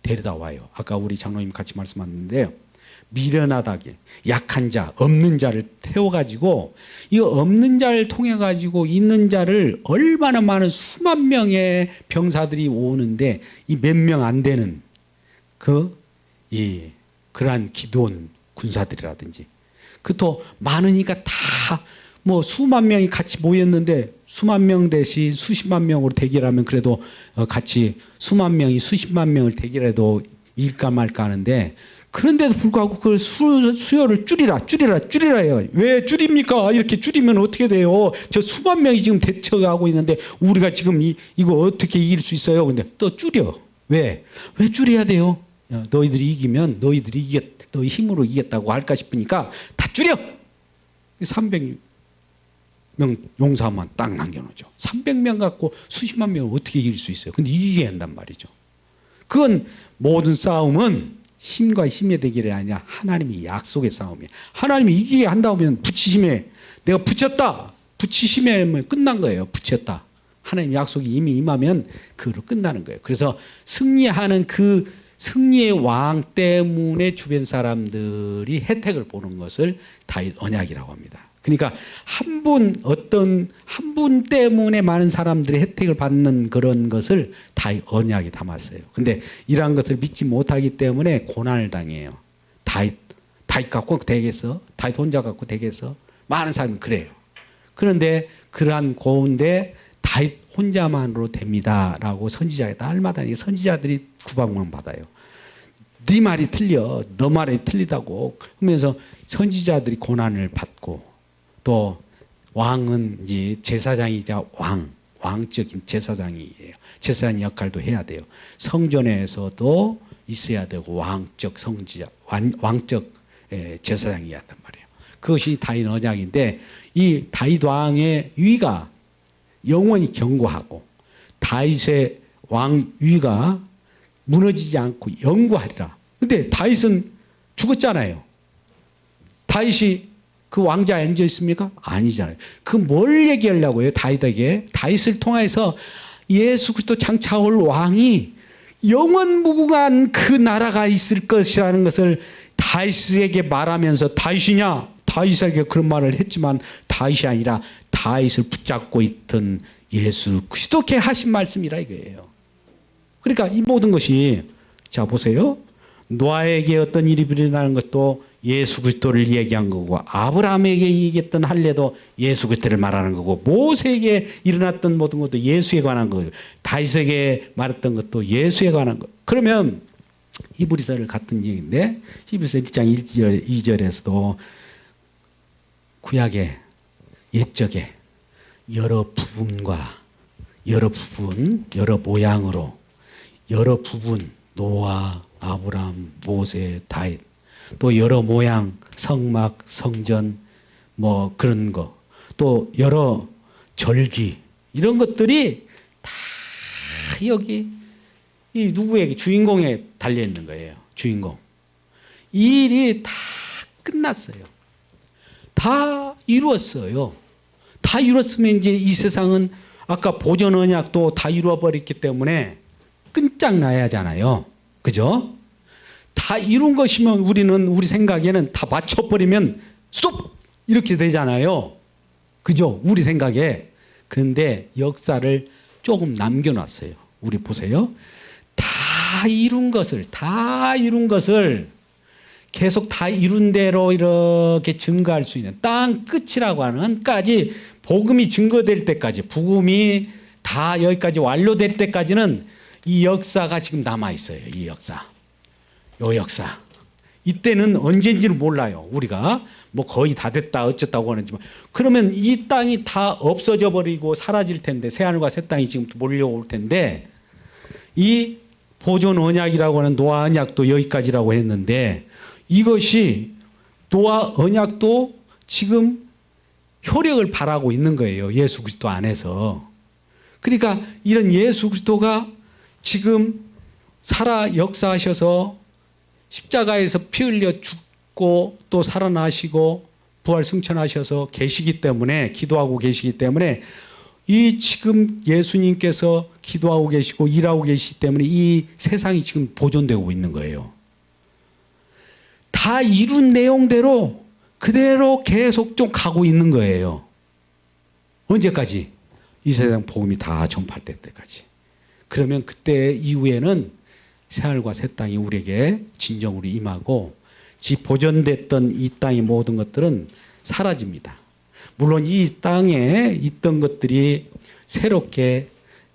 Speaker 1: 데려다 와요. 아까 우리 장로님 같이 말씀하셨는데요. 미련하다게 약한 자, 없는 자를 태워가지고 이 없는 자를 통해가지고 있는 자를 얼마나 많은 수만 명의 병사들이 오는데 이 몇 명 안 되는 그러한 기드온 군사들이라든지 그또 많으니까 다 뭐 수만 명이 같이 모였는데 수만 명 대신 수십만 명으로 대결하면 그래도 같이 수만 명이 수십만 명을 대결해도 일까 말까 하는데 그런데도 불구하고 그 수요를 줄이라 해요. 왜 줄입니까? 이렇게 줄이면 어떻게 돼요? 저 수만 명이 지금 대처하고 있는데 우리가 지금 이거 어떻게 이길 수 있어요? 근데 또 줄여. 왜 줄여야 돼요? 너희들이 이기면 너희 힘으로 이겼다고 할까 싶으니까 다 줄여. 300명 용사만 딱 남겨놓죠. 300명 갖고 수십만 명을 어떻게 이길 수 있어요? 근데 이기게 한단 말이죠. 그건 모든 싸움은 힘과 힘의 대결이 아니라 하나님의 약속의 싸움이에요. 하나님이 이기게 한다면 붙이심에 내가 붙였다. 붙이심에 끝난 거예요. 붙였다. 하나님 약속이 이미 임하면 그로 끝나는 거예요. 그래서 승리하는 그 승리의 왕 때문에 주변 사람들이 혜택을 보는 것을 다윗 언약이라고 합니다. 그러니까 한 분 때문에 많은 사람들이 혜택을 받는 그런 것을 다윗 언약에 담았어요. 근데 이러한 것을 믿지 못하기 때문에 고난을 당해요. 다윗 갖고 되겠어? 다윗 혼자 갖고 되겠어? 많은 사람은 그래요. 그런데 그러한 가운데 다윗 혼자만으로 됩니다라고 선지자가 날마다 선지자들이 구박만 받아요. 네 말이 틀려. 너 말이 틀리다고 하면서 선지자들이 고난을 받고 또 왕은 이제 제사장이자 왕적인 제사장이에요. 제사장 역할도 해야 돼요. 성전에서도 있어야 되고 왕적 성지자, 왕적 제사장이어야 한단 말이에요. 그것이 다윗 언약인데 이 다윗 왕의 위가 영원히 견고하고 다윗의 왕위가 무너지지 않고 영구하리라. 근데 다윗은 죽었잖아요. 다윗이 그 왕자에 앉아 있습니까? 아니잖아요. 그 뭘 얘기하려고 해요? 다윗에게. 다윗을 통해서 예수 그리스도 장차 올 왕이 영원무궁한 그 나라가 있을 것이라는 것을 다윗에게 말하면서 다윗이냐? 다윗에게 그런 말을 했지만 다윗이 아니라 다윗을 붙잡고 있던 예수 그리스도께 하신 말씀이라 이거예요. 그러니까 이 모든 것이 자 보세요. 노아에게 어떤 일이 일어나는 것도 예수 그리스도를 얘기한 거고 아브라함에게 얘기했던 할례도 예수 그리스도를 말하는 거고 모세에게 일어났던 모든 것도 예수에 관한 거예요. 다윗에게 말했던 것도 예수에 관한 거. 그러면 히브리서를 같은 얘기인데 히브리서 1장 1절 2절에서도 구약의 옛적에 여러 모양으로 여러 부분 노아, 아브라함, 모세, 다윗 또 여러 모양 성막, 성전 뭐 그런 거 또 여러 절기 이런 것들이 다 여기 이 누구에게 주인공에 달려 있는 거예요. 주인공. 이 일이 다 끝났어요. 다 이루었어요. 다 이뤘으면 이제 이 세상은 아까 보존 언약도 다 이루어버렸기 때문에 끝장나야 하잖아요. 그죠? 다 이룬 것이면 우리 생각에는 다 맞춰버리면 스톱! 이렇게 되잖아요. 그죠? 우리 생각에. 근데 역사를 조금 남겨놨어요. 우리 보세요. 다 이룬 것을 계속 다 이룬 대로 이렇게 증거할 수 있는 땅 끝이라고 하는 까지 복음이 증거될 때까지 복음이 다 여기까지 완료될 때까지는 이 역사가 지금 남아있어요. 이 역사. 요 역사. 이때는 언제인지는 몰라요. 우리가 뭐 거의 다 됐다 어쨌다고 하는지만 그러면 이 땅이 다 없어져 버리고 사라질 텐데 새하늘과 새 땅이 지금 몰려올 텐데 이 보존 언약이라고 하는 노아 언약도 여기까지라고 했는데 이것이 노아 언약도 지금 효력을 발하고 있는 거예요. 예수 그리스도 안에서. 그러니까 이런 예수 그리스도가 지금 살아 역사하셔서 십자가에서 피 흘려 죽고 또 살아나시고 부활 승천하셔서 계시기 때문에, 기도하고 계시기 때문에, 이 지금 예수님께서 기도하고 계시고 일하고 계시기 때문에 이 세상이 지금 보존되고 있는 거예요. 다 이룬 내용대로 그대로 계속 좀 가고 있는 거예요. 언제까지? 이 세상 복음이 다 전파될 때까지. 그러면 그때 이후에는 새하늘과 새 땅이 우리에게 진정으로 임하고 보존됐던 이 땅의 모든 것들은 사라집니다. 물론 이 땅에 있던 것들이 새롭게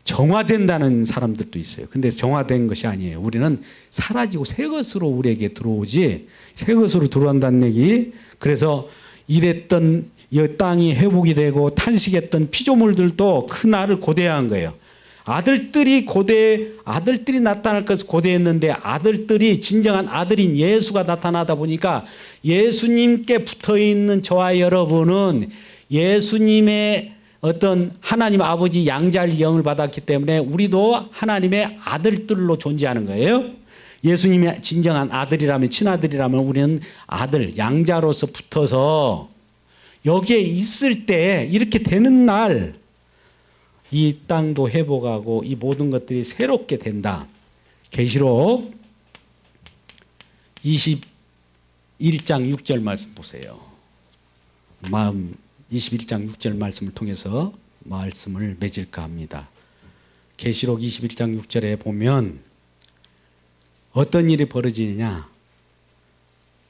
Speaker 1: 정화된다는 사람들도 있어요. 근데 정화된 것이 아니에요. 우리는 사라지고 새 것으로 우리에게 들어오지, 새 것으로 들어온다는 얘기. 그래서 이랬던 이 땅이 회복이 되고 탄식했던 피조물들도 그 날을 고대한 거예요. 아들들이 나타날 것을 고대했는데 아들들이 진정한 아들인 예수가 나타나다 보니까 예수님께 붙어 있는 저와 여러분은 예수님의 어떤 하나님 아버지 양자의 영을 받았기 때문에 우리도 하나님의 아들들로 존재하는 거예요. 예수님의 진정한 아들이라면, 친아들이라면 우리는 아들, 양자로서 붙어서 여기에 있을 때 이렇게 되는 날 이 땅도 회복하고 이 모든 것들이 새롭게 된다. 계시록 21장 6절 말씀 보세요. 21장 6절 말씀을 통해서 말씀을 맺을까 합니다. 계시록 21장 6절에 보면 어떤 일이 벌어지느냐,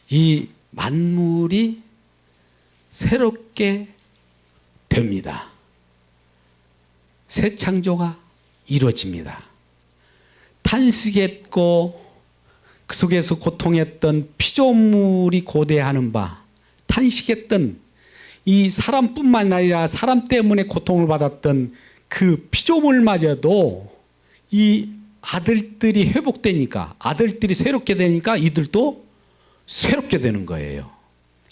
Speaker 1: 이 만물이 새롭게 됩니다. 새 창조가 이루어집니다. 탄식했고 그 속에서 고통했던 피조물이 고대하는 바, 탄식했던 이 사람뿐만 아니라 사람 때문에 고통을 받았던 그 피조물마저도 이 아들들이 회복되니까, 아들들이 새롭게 되니까 이들도 새롭게 되는 거예요.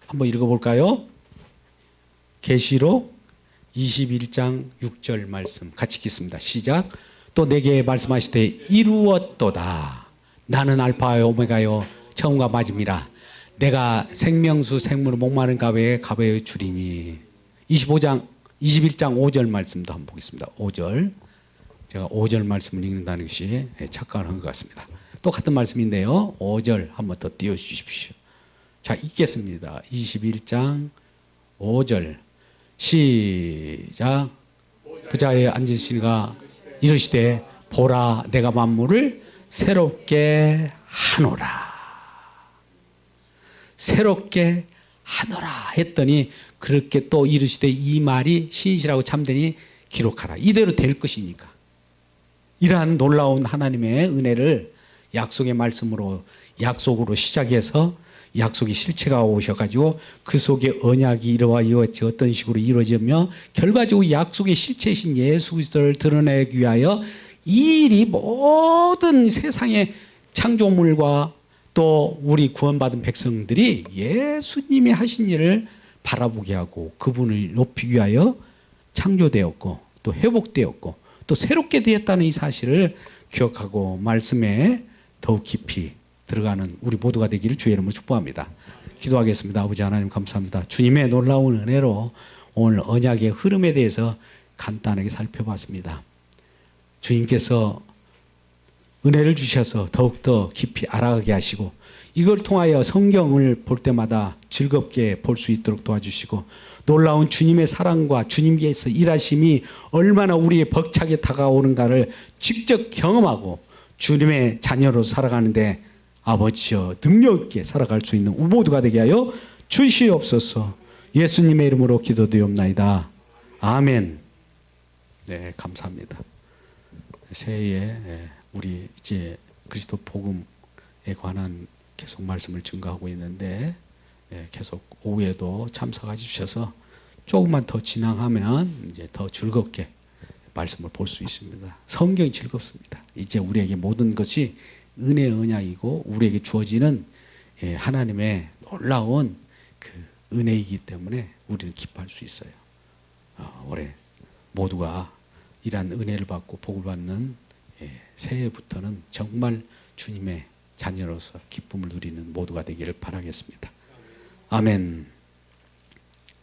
Speaker 1: 한번 읽어볼까요? 계시록 21장 6절 말씀 같이 읽겠습니다. 시작. 또 내게 말씀하시되 이루었도다. 나는 알파요 오메가요 처음과 마지막이라. 내가 생명수 생물을 목마른 가베의 주리니. 21장 5절 말씀도 한번 보겠습니다. 5절. 제가 5절 말씀을 읽는다는 것이 착각을 한 것 같습니다. 똑같은 말씀인데요. 5절 한번 더 띄워주십시오. 자, 읽겠습니다. 21장 5절 시작. 부자에 앉으시니가 이르시되 보라 내가 만물을 새롭게 하노라. 새롭게 하노라 했더니 그렇게 또 이르시되 이 말이 신실하고 참되니 기록하라. 이대로 될 것이니까. 이러한 놀라운 하나님의 은혜를 약속의 말씀으로, 약속으로 시작해서 약속의 실체가 오셔가지고 그 속에 언약이 이루어지 어떤 식으로 이루어지며 결과적으로 약속의 실체이신 예수 그리스도를 드러내기 위하여 이 일이 모든 세상의 창조물과 또 우리 구원받은 백성들이 예수님이 하신 일을 바라보게 하고 그분을 높이기 위하여 창조되었고 또 회복되었고 또 새롭게 되었다는 이 사실을 기억하고 말씀에 더욱 깊이 들어가는 우리 모두가 되기를 주의 이름으로 축복합니다. 기도하겠습니다. 아버지 하나님 감사합니다. 주님의 놀라운 은혜로 오늘 언약의 흐름에 대해서 간단하게 살펴봤습니다. 주님께서 은혜를 주셔서 더욱더 깊이 알아가게 하시고 이걸 통하여 성경을 볼 때마다 즐겁게 볼 수 있도록 도와주시고 놀라운 주님의 사랑과 주님께서 일하심이 얼마나 우리의 벅차게 다가오는가를 직접 경험하고 주님의 자녀로 살아가는데 아버지여 능력 있게 살아갈 수 있는 모두가 되게 하여 주시옵소서. 예수님의 이름으로 기도드리옵나이다. 아멘. 네, 감사합니다. 새해에 우리 이제 그리스도 복음에 관한 계속 말씀을 증거하고 있는데 계속 오후에도 참석해 주셔서 조금만 더 진행하면 이제 더 즐겁게 말씀을 볼 수 있습니다. 성경이 즐겁습니다. 이제 우리에게 모든 것이 은혜의 언약이고 우리에게 주어지는 하나님의 놀라운 그 은혜이기 때문에 우리는 기뻐할 수 있어요. 올해 모두가 이러한 은혜를 받고 복을 받는 새해부터는 정말 주님의 자녀로서 기쁨을 누리는 모두가 되기를 바라겠습니다. 아멘.